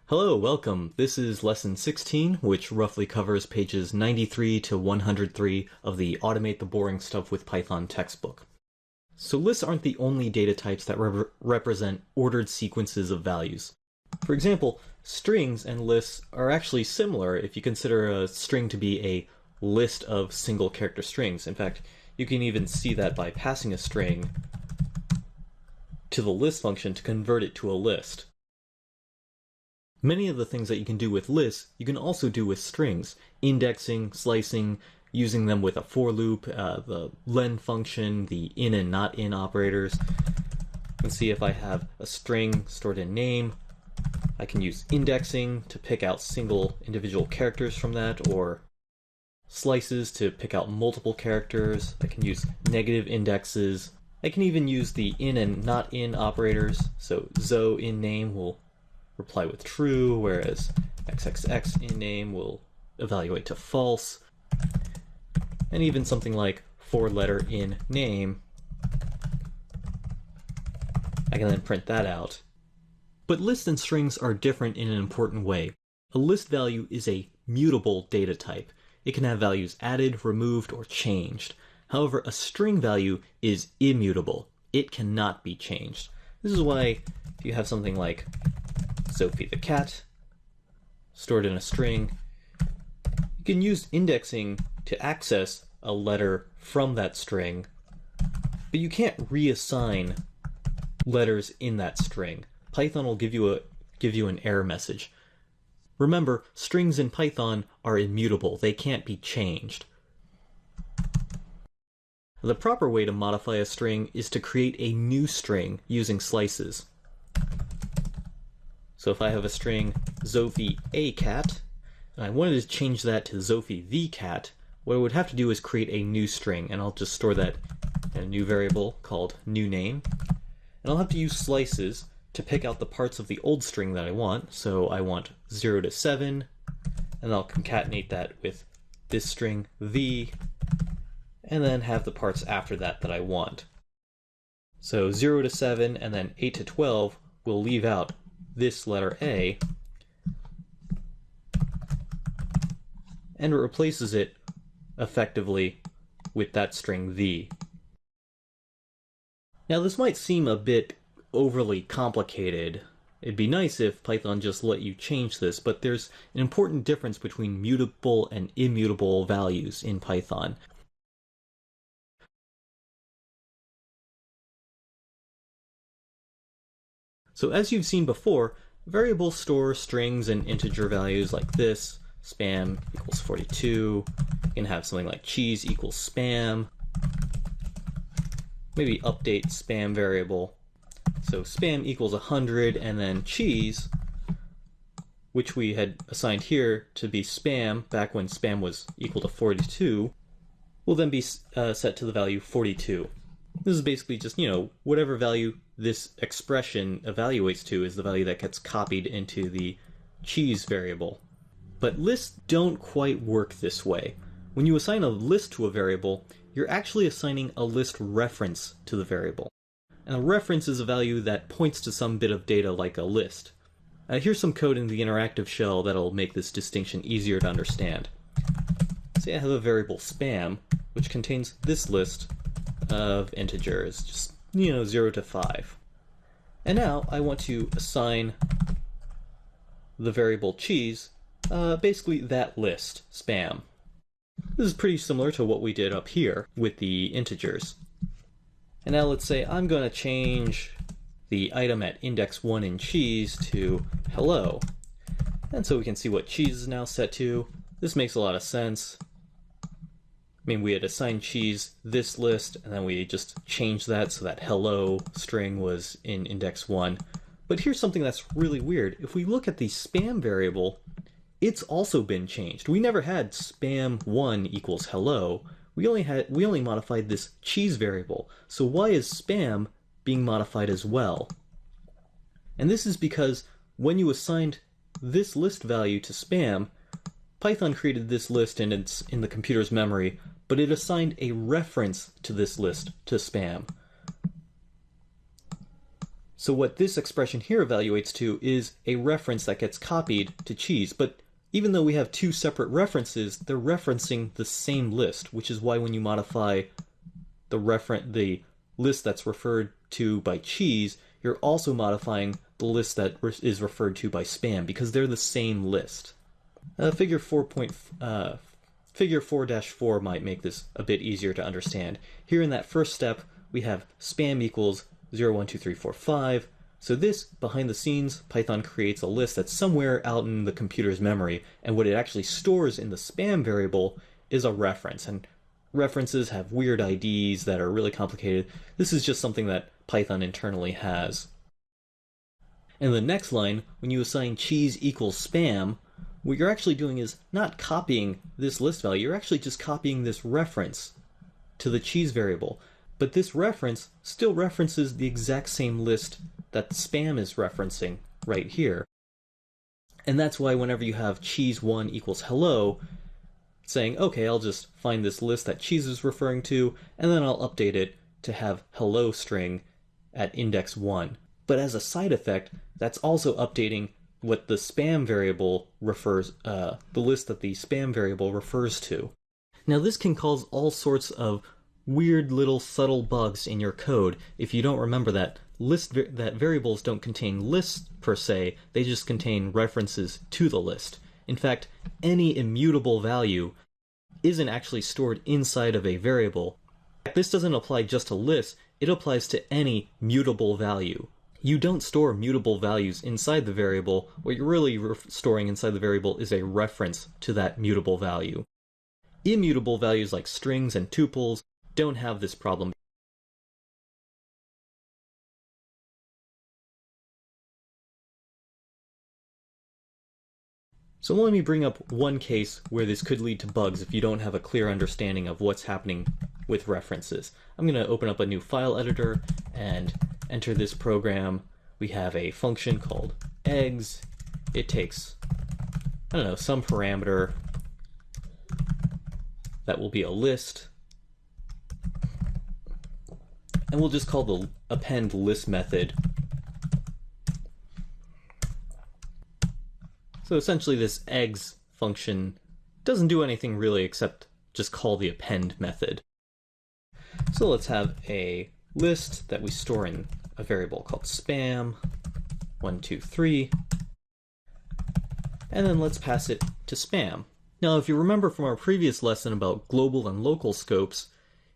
Hello, welcome. This is lesson 16, which roughly covers pages 93 to 103 of the Automate the Boring Stuff with Python textbook. So lists aren't the only data types that represent ordered sequences of values. For example, strings and lists are actually similar if you consider a string to be a list of single character strings. In fact, you can even see that by passing a string to the list function to convert it to a list. Many of the things that you can do with lists, you can also do with strings. Indexing, slicing, using them with a for loop, the len function, the in and not in operators. Let's see, if I have a string stored in name, I can use indexing to pick out single individual characters from that, or slices to pick out multiple characters. I can use negative indexes. I can even use the in and not in operators. So zo in name will reply with true, whereas xxx in name will evaluate to false. And even something like for letter in name, I can then print that out. But lists and strings are different in an important way. A list value is a mutable data type. It can have values added, removed, or changed. However, a string value is immutable. It cannot be changed. This is why if you have something like Sophie the cat stored in a string, you can use indexing to access a letter from that string, but you can't reassign letters in that string. Python will give you an error message. Remember, strings in Python are immutable. They can't be changed. The proper way to modify a string is to create a new string using slices. So if I have a string Sophie a cat, and I wanted to change that to Sophie the cat, what I would have to do is create a new string, and I'll just store that in a new variable called new name. And I'll have to use slices to pick out the parts of the old string that I want. So I want 0 to 7, and I'll concatenate that with this string the, and then have the parts after that that I want. So 0 to 7 and then 8 to 12 will leave out this letter A, and it replaces it effectively with that string the. Now this might seem a bit overly complicated. It'd be nice if Python just let you change this, but there's an important difference between mutable and immutable values in Python. So as you've seen before, variables store strings and integer values like this. Spam equals 42. You can have something like cheese equals spam. Maybe update spam variable. So spam equals 100, and then cheese, which we had assigned here to be spam back when spam was equal to 42, will then be set to the value 42. This is basically just, whatever value this expression evaluates to is the value that gets copied into the cheese variable. But lists don't quite work this way. When you assign a list to a variable, you're actually assigning a list reference to the variable. And a reference is a value that points to some bit of data like a list. Here's some code in the interactive shell that'll make this distinction easier to understand. Say I have a variable spam, which contains this list of integers, just 0 to 5. And now I want to assign the variable cheese basically that list, spam. This is pretty similar to what we did up here with the integers. And now let's say I'm going to change the item at index 1 in cheese to hello. And so we can see what cheese is now set to. This makes a lot of sense. We had assigned cheese this list, and then we just changed that so that hello string was in index 1. But here's something that's really weird. If we look at the spam variable, it's also been changed. We never had spam1 equals hello. We only modified this cheese variable. So why is spam being modified as well? And this is because when you assigned this list value to spam, Python created this list and it's in the computer's memory, but it assigned a reference to this list to spam. So what this expression here evaluates to is a reference that gets copied to cheese. But even though we have two separate references, they're referencing the same list, which is why when you modify the list that's referred to by cheese, you're also modifying the list that is referred to by spam, because they're the same list. Figure 4-4 might make this a bit easier to understand. Here in that first step, we have spam equals 0, 1, 2, 3, 4, 5. So this, behind the scenes, Python creates a list that's somewhere out in the computer's memory, and what it actually stores in the spam variable is a reference. And references have weird IDs that are really complicated. This is just something that Python internally has. In the next line, when you assign cheese equals spam, what you're actually doing is not copying this list value, you're actually just copying this reference to the cheese variable. But this reference still references the exact same list that spam is referencing right here. And that's why whenever you have cheese1 equals hello, saying, okay, I'll just find this list that cheese is referring to, and then I'll update it to have hello string at index 1. But as a side effect, that's also updating what the spam variable refers, the list that the spam variable refers to. Now this can cause all sorts of weird little subtle bugs in your code if you don't remember that that variables don't contain lists per se, they just contain references to the list. In fact, any immutable value isn't actually stored inside of a variable. This doesn't apply just to lists, it applies to any mutable value. You don't store mutable values inside the variable. What you're really storing inside the variable is a reference to that mutable value. Immutable values like strings and tuples don't have this problem. So let me bring up one case where this could lead to bugs if you don't have a clear understanding of what's happening with references. I'm going to open up a new file editor and enter this program. We have a function called eggs. It takes, I don't know, some parameter that will be a list. And we'll just call the append list method. So essentially this eggs function doesn't do anything really except just call the append method. So let's have a list that we store in a variable called spam 123, and then let's pass it to spam. Now if you remember from our previous lesson about global and local scopes,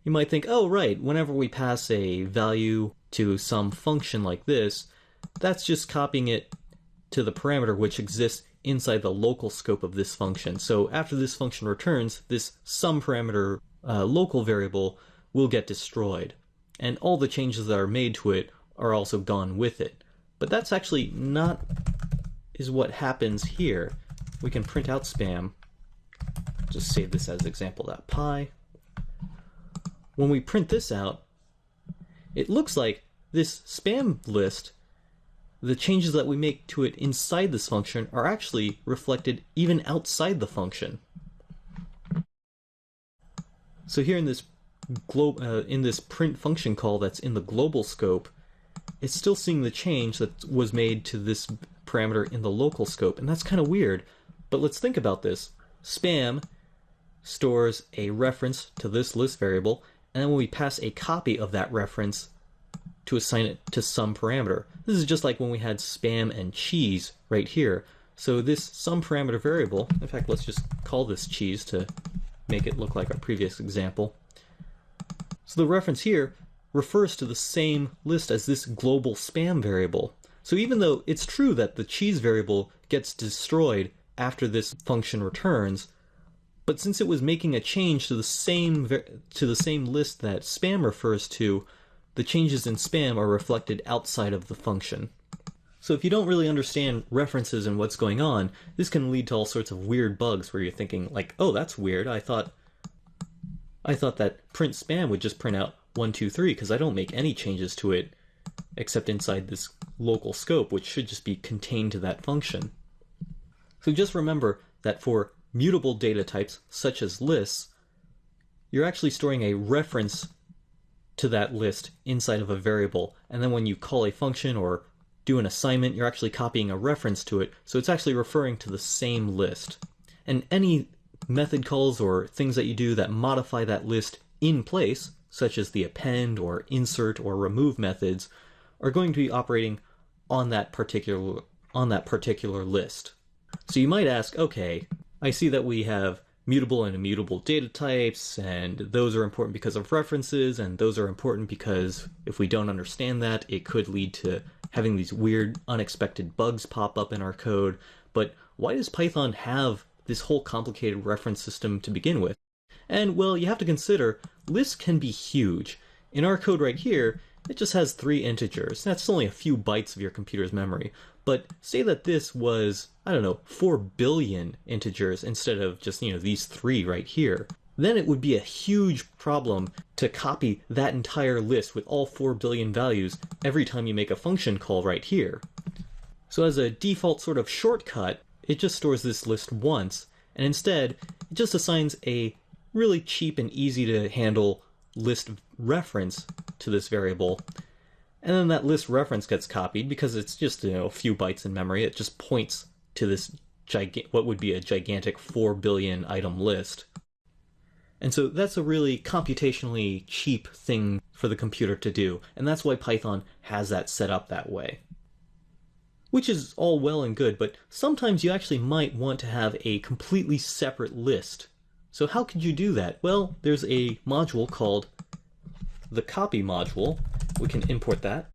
you might think, oh right, whenever we pass a value to some function like this, that's just copying it to the parameter which exists inside the local scope of this function. So after this function returns, this some parameter local variable will get destroyed, and all the changes that are made to it are also gone with it. But that's actually not is what happens here. We can print out spam, just save this as example.py. When we print this out, it looks like this spam list, the changes that we make to it inside this function are actually reflected even outside the function. So here in this print function call that's in the global scope, it's still seeing the change that was made to this parameter in the local scope, and that's kind of weird. But let's think about this. Spam stores a reference to this list variable, and then when we pass a copy of that reference to assign it to some parameter. This is just like when we had spam and cheese right here. So this some parameter variable, in fact let's just call this cheese to make it look like our previous example. So the reference here refers to the same list as this global spam variable. So even though it's true that the cheese variable gets destroyed after this function returns, but since it was making a change to the same list that spam refers to, the changes in spam are reflected outside of the function. So if you don't really understand references and what's going on, this can lead to all sorts of weird bugs where you're thinking like, oh, that's weird. I thought that print spam would just print out 1, 2, 3 because I don't make any changes to it except inside this local scope, which should just be contained to that function. So just remember that for mutable data types such as lists, you're actually storing a reference to that list inside of a variable, and then when you call a function or do an assignment, you're actually copying a reference to it, so it's actually referring to the same list. And any method calls or things that you do that modify that list in place, such as the append or insert or remove methods, are going to be operating on that particular list. So you might ask, okay, I see that we have mutable and immutable data types, and those are important because of references, and those are important because if we don't understand that, it could lead to having these weird, unexpected bugs pop up in our code. But why does Python have this whole complicated reference system to begin with? And, well, you have to consider, lists can be huge. In our code right here, it just has 3 integers. That's only a few bytes of your computer's memory. But say that this was, I don't know, 4 billion integers instead of just, these 3 right here. Then it would be a huge problem to copy that entire list with all 4 billion values every time you make a function call right here. So as a default sort of shortcut, it just stores this list once, and instead it just assigns a really cheap and easy to handle list reference to this variable. And then that list reference gets copied because it's just, a few bytes in memory. It just points to this what would be a gigantic 4 billion item list. And so that's a really computationally cheap thing for the computer to do, and that's why Python has that set up that way. Which is all well and good, but sometimes you actually might want to have a completely separate list. So how could you do that? Well, there's a module called the copy module. We can import that.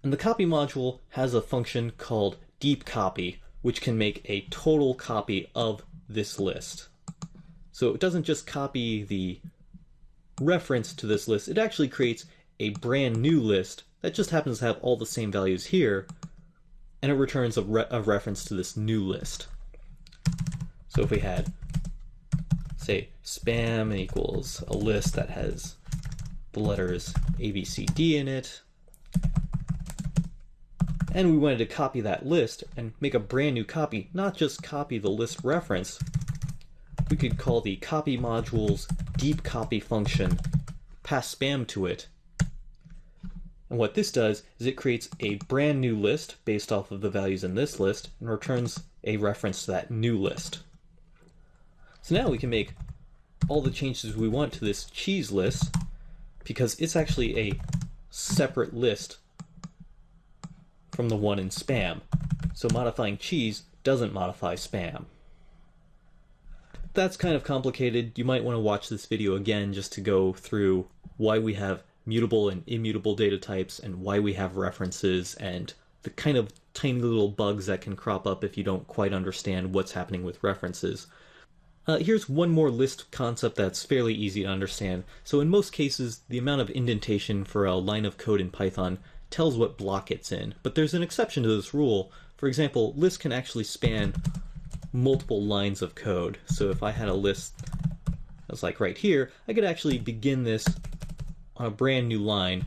And the copy module has a function called deep copy, which can make a total copy of this list. So it doesn't just copy the reference to this list, it actually creates a brand new list that just happens to have all the same values here, and it returns a reference to this new list. So if we had, say, spam equals a list that has the letters A, B, C, D in it, and we wanted to copy that list and make a brand new copy, not just copy the list reference, we could call the copy module's deep copy function, pass spam to it. And what this does is it creates a brand new list based off of the values in this list and returns a reference to that new list. So now we can make all the changes we want to this cheese list because it's actually a separate list from the one in spam. So modifying cheese doesn't modify spam. That's kind of complicated. You might want to watch this video again just to go through why we have mutable and immutable data types and why we have references and the kind of tiny little bugs that can crop up if you don't quite understand what's happening with references. Here's one more list concept that's fairly easy to understand. So in most cases, the amount of indentation for a line of code in Python tells what block it's in, but there's an exception to this rule. For example, lists can actually span multiple lines of code. So if I had a list that's like right here, I could actually begin this on a brand new line,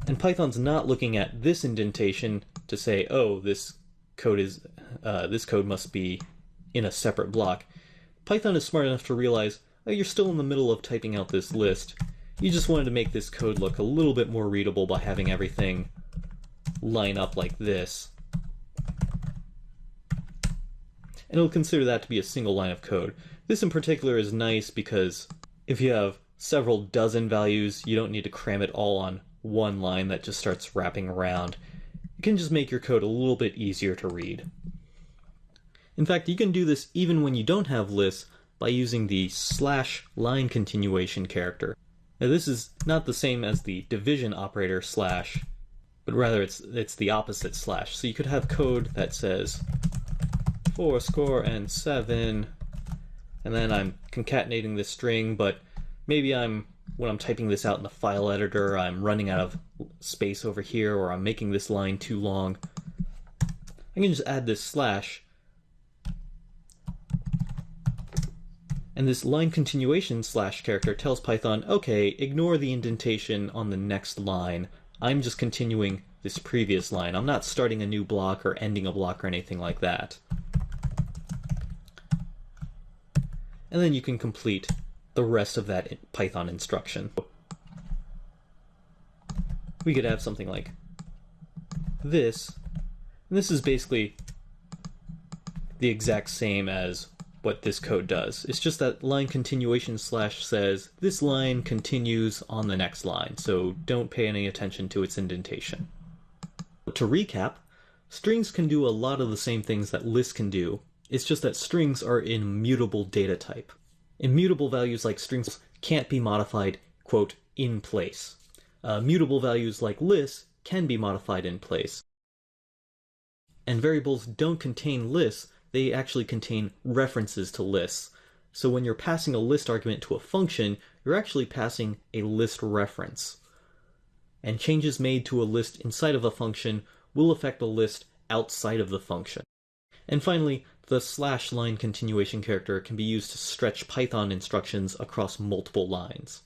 and Python's not looking at this indentation to say, oh, this code must be in a separate block. Python is smart enough to realize, oh, you're still in the middle of typing out this list. You just wanted to make this code look a little bit more readable by having everything line up like this. And it'll consider that to be a single line of code. This in particular is nice because if you have several dozen values, you don't need to cram it all on one line that just starts wrapping around. You can just make your code a little bit easier to read. In fact, you can do this even when you don't have lists by using the /line continuation character. Now this is not the same as the division operator slash, but rather it's the opposite slash. So you could have code that says 4 score and 7, and then I'm concatenating this string, but maybe when I'm typing this out in the file editor, I'm running out of space over here, or I'm making this line too long. I can just add this slash, and this line continuation slash character tells Python, okay, ignore the indentation on the next line. I'm just continuing this previous line. I'm not starting a new block or ending a block or anything like that. And then you can complete the rest of that Python instruction. we could have something like this, and this is basically the exact same as what this code does. It's just that line continuation slash says this line continues on the next line, so don't pay any attention to its indentation. To recap, strings can do a lot of the same things that lists can do. It's just that strings are immutable data type. Immutable values like strings can't be modified, quote, in place. Mutable values like lists can be modified in place. And variables don't contain lists, they actually contain references to lists. So when you're passing a list argument to a function, you're actually passing a list reference. And changes made to a list inside of a function will affect a list outside of the function. And finally, the slash line continuation character can be used to stretch Python instructions across multiple lines.